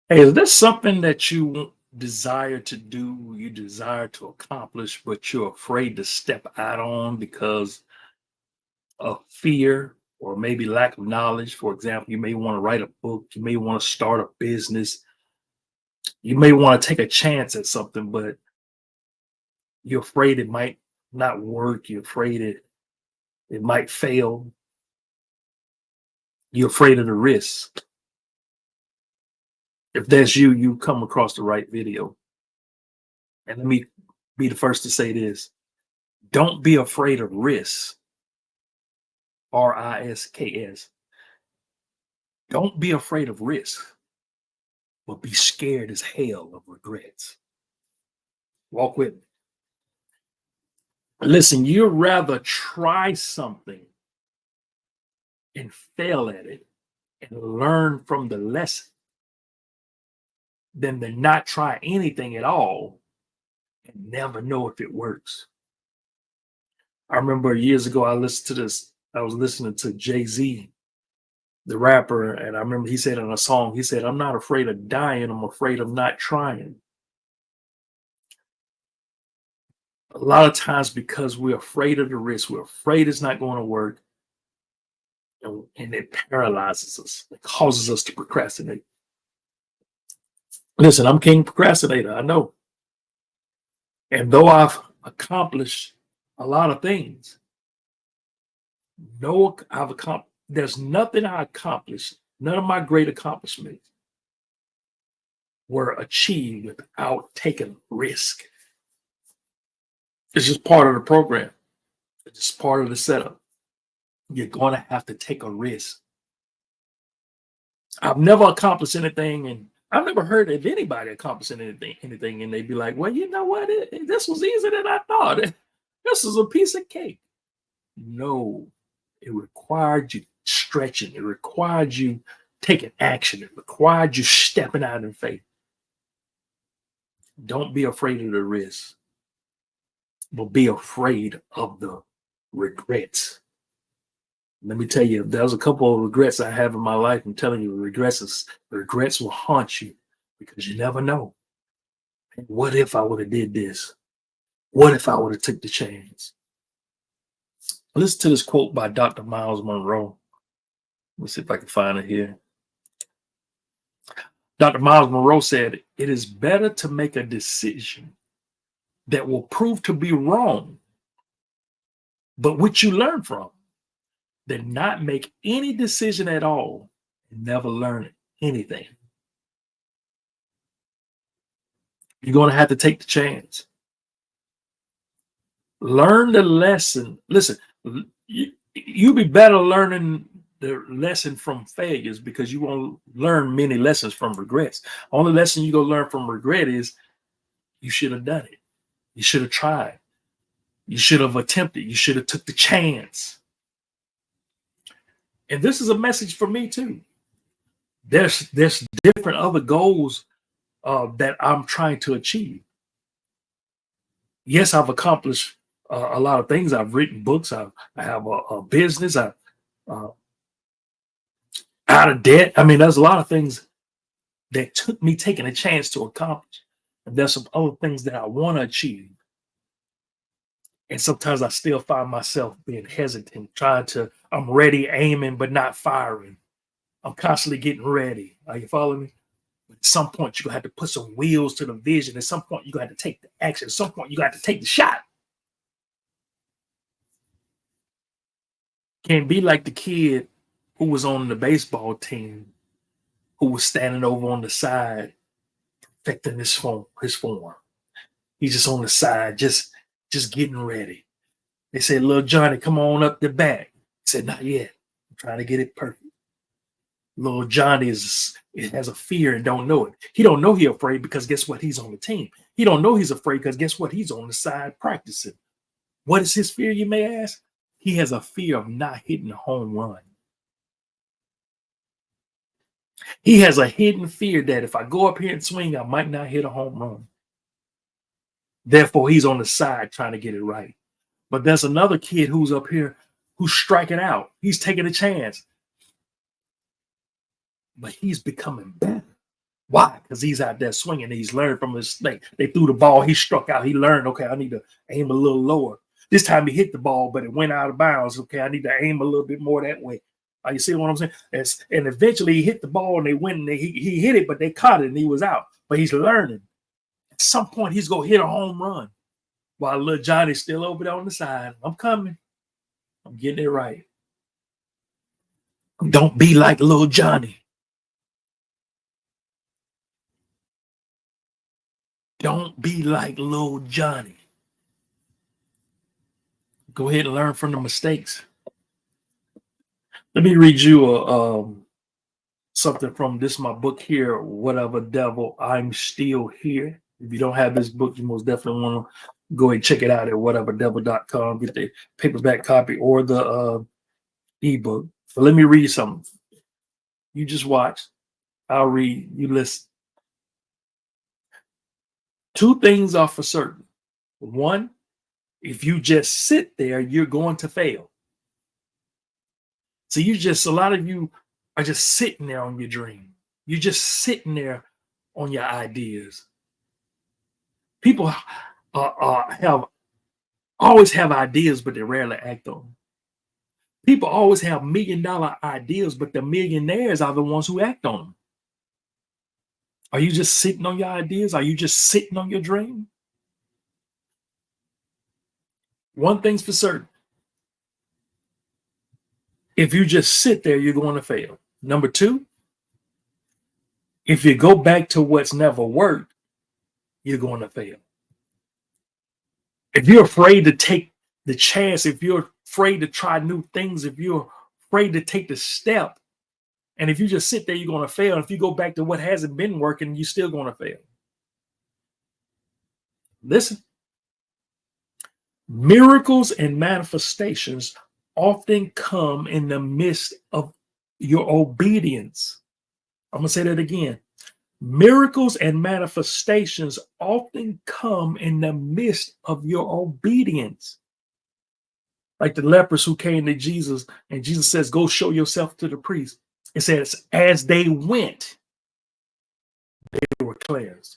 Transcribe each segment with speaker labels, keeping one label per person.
Speaker 1: Hey, is there something that you desire to do, you desire to accomplish, but you're afraid to step out on because of fear or maybe lack of knowledge? For example, you may want to write a book, you may want to start a business, you may want to take a chance at something, but you're afraid it might not work, you're afraid it might fail, you're afraid of the risk. If that's you, you come across the right video. And let me be the first to say this. Don't be afraid of risk. RISKS. Don't be afraid of risk, but be scared as hell of regrets. Walk with me. Listen, you'd rather try something and fail at it and learn from the lesson than to not try anything at all and never know if it works. I remember years ago, I was listening to Jay-Z, the rapper, and I remember he said in a song, he said, "I'm not afraid of dying, I'm afraid of not trying." A lot of times because we're afraid of the risk, we're afraid it's not going to work, and it paralyzes us. It causes us to procrastinate. Listen, I'm king procrastinator, I know. And though I've accomplished a lot of things, no, there's nothing I accomplished, none of my great accomplishments were achieved without taking risk. It's just part of the program. It's just part of the setup. You're going to have to take a risk. I've never accomplished anything, and I've never heard of anybody accomplishing anything, and they'd be like, "Well, you know what? This was easier than I thought. This is a piece of cake." No, it required you stretching. It required you taking action. It required you stepping out in faith. Don't be afraid of the risk, but be afraid of the regrets. Let me tell you, there's a couple of regrets I have in my life. I'm telling you, regrets will haunt you because you never know. What if I would have did this? What if I would have took the chance? Listen to this quote by Dr. Miles Monroe. Let's see if I can find it here. Dr. Miles Monroe said, "It is better to make a decision that will prove to be wrong, but which you learn from, than not make any decision at all and never learn anything." You're going to have to take the chance. Learn the lesson. Listen, you'll be better learning the lesson from failures because you won't learn many lessons from regrets. Only lesson you go learn from regret is you should have done it. You should have tried. You should have attempted. You should have took the chance. And this is a message for me too. There's different other goals that I'm trying to achieve. Yes, I've accomplished a lot of things. I've written books. I have a business. I uh, out of debt. I mean, there's a lot of things that took me taking a chance to accomplish. And there's some other things that I want to achieve. And sometimes I still find myself being hesitant, I'm ready, aiming, but not firing. I'm constantly getting ready. Are you following me? At some point, you have to put some wheels to the vision. At some point, you got to take the action. At some point, you got to take the shot. Can't be like the kid who was on the baseball team who was standing over on the side perfecting his form. He's just on the side, just getting ready. They said, "Little Johnny, come on up the back." He said, "Not yet. I'm trying to get it perfect." Little Johnny has a fear and don't know it. He don't know he's afraid because guess what? He's on the team. He don't know he's afraid because guess what? He's on the side practicing. What is his fear, you may ask? He has a fear of not hitting a home run. He has a hidden fear that if I go up here and swing, I might not hit a home run. Therefore, he's on the side trying to get it right. But there's another kid who's up here who's striking out. He's taking a chance, but he's becoming better. Why? Because he's out there swinging. He's learned from his snake. They threw the ball. He struck out. He learned, okay, I need to aim a little lower. This time he hit the ball, but it went out of bounds. Okay, I need to aim a little bit more that way. You see what I'm saying? And eventually he hit the ball and they went and he hit it, but they caught it and he was out. But he's learning. At some point, he's going to hit a home run while little Johnny's still over there on the side. I'm coming. I'm getting it right. Don't be like little Johnny. Don't be like little Johnny. Go ahead and learn from the mistakes. Let me read you something from this my book here, Whatever Devil, I'm Still Here. If you don't have this book, you most definitely want to go and check it out at whateverdevil.com. Get the paperback copy or the ebook. But let me read something. You just watch. I'll read. You listen. Two things are for certain. One, if you just sit there, you're going to fail. So a lot of you are just sitting there on your dream. You're just sitting there on your ideas. People always have ideas, but they rarely act on them. People always have $1 million ideas, but the millionaires are the ones who act on them. Are you just sitting on your ideas? Are you just sitting on your dream? One thing's for certain. If you just sit there, you're going to fail. Number two, if you go back to what's never worked, you're going to fail. If you're afraid to take the chance, if you're afraid to try new things, if you're afraid to take the step, and if you just sit there, you're going to fail. If you go back to what hasn't been working, you're still going to fail. Listen, miracles and manifestations often come in the midst of your obedience. I'm going to say that again. Miracles and manifestations often come in the midst of your obedience. Like the lepers who came to Jesus, and Jesus says, go show yourself to the priest. It says, as they went, they were cleansed.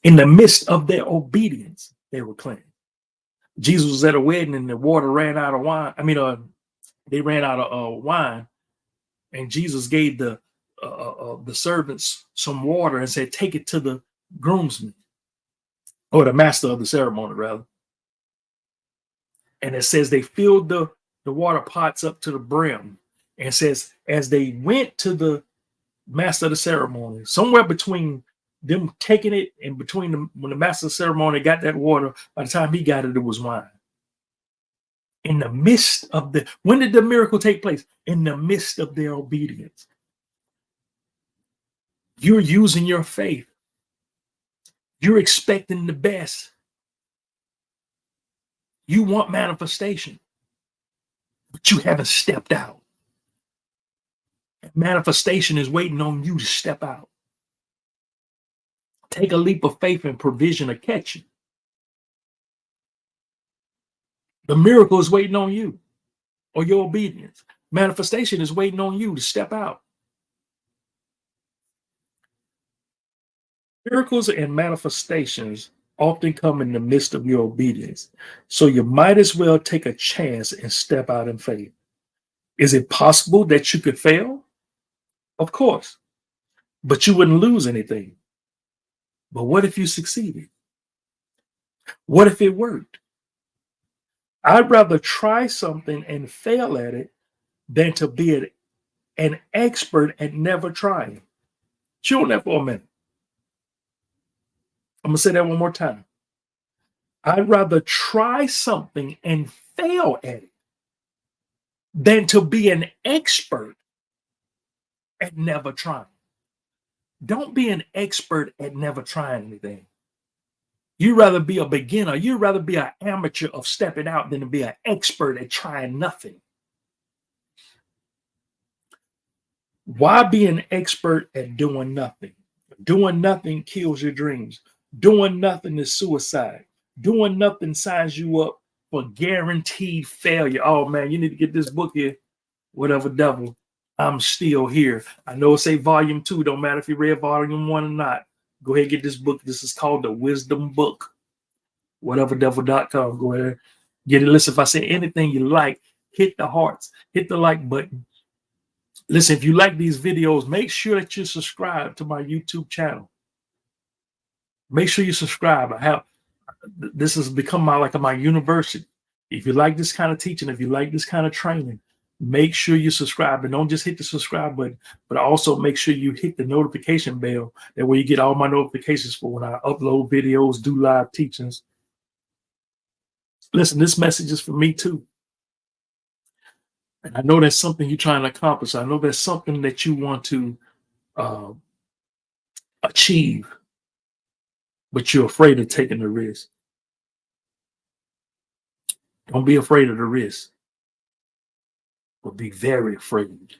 Speaker 1: In the midst of their obedience, they were cleansed. Jesus was at a wedding and the water ran out of wine. They ran out of wine, and Jesus gave the servants some water and said, take it to the groomsmen, or the master of the ceremony, rather. And it says they filled the water pots up to the brim. And it says, as they went to the master of the ceremony, somewhere between them taking it and between when the master of the ceremony got that water, by the time he got it, it was wine. In the midst of when did the miracle take place? In the midst of their obedience. You're using your faith. You're expecting the best. You want manifestation, but you haven't stepped out. Manifestation is waiting on you to step out. Take a leap of faith and provision will catch you. The miracle is waiting on you or your obedience. Manifestation is waiting on you to step out. Miracles and manifestations often come in the midst of your obedience. So you might as well take a chance and step out in faith. Is it possible that you could fail? Of course, but you wouldn't lose anything. But what if you succeeded? What if it worked? I'd rather try something and fail at it than to be an expert at never trying. Chew on that for a minute. I'm going to say that one more time. I'd rather try something and fail at it than to be an expert at never trying. Don't be an expert at never trying anything. You'd rather be a beginner. You'd rather be an amateur of stepping out than to be an expert at trying nothing. Why be an expert at doing nothing? Doing nothing kills your dreams. Doing nothing is suicide. Doing nothing signs you up for guaranteed failure. Oh man, you need to get this book here. Whatever Devil, I'm still here. I know it say volume 2. Don't matter if you read volume 1 or not. Go ahead and get this book. This is called the Wisdom Book. Whateverdevil.com. Go ahead. Get it. Listen, if I say anything you like, hit the hearts, hit the like button. Listen, if you like these videos, make sure that you subscribe to my YouTube channel. Make sure you subscribe. This has become my university. If you like this kind of teaching, if you like this kind of training, make sure you subscribe, and don't just hit the subscribe button, but also make sure you hit the notification bell. That way you get all my notifications for when I upload videos, do live teachings. Listen, this message is for me too. And I know that's something you're trying to accomplish. I know that's something that you want to uh, achieve, but you're afraid of taking the risk. Don't be afraid of the risk, but be very afraid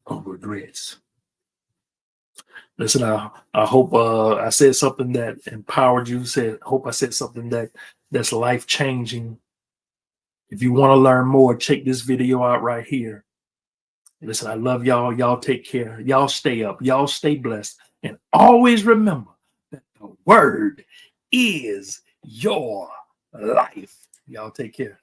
Speaker 1: of regrets. Listen, I hope I said something that empowered you. Hope I said something that's life changing. If you want to learn more, check this video out right here. Listen, I love y'all. Y'all take care. Y'all stay up. Y'all stay blessed. And always remember that the word is your life. Y'all take care.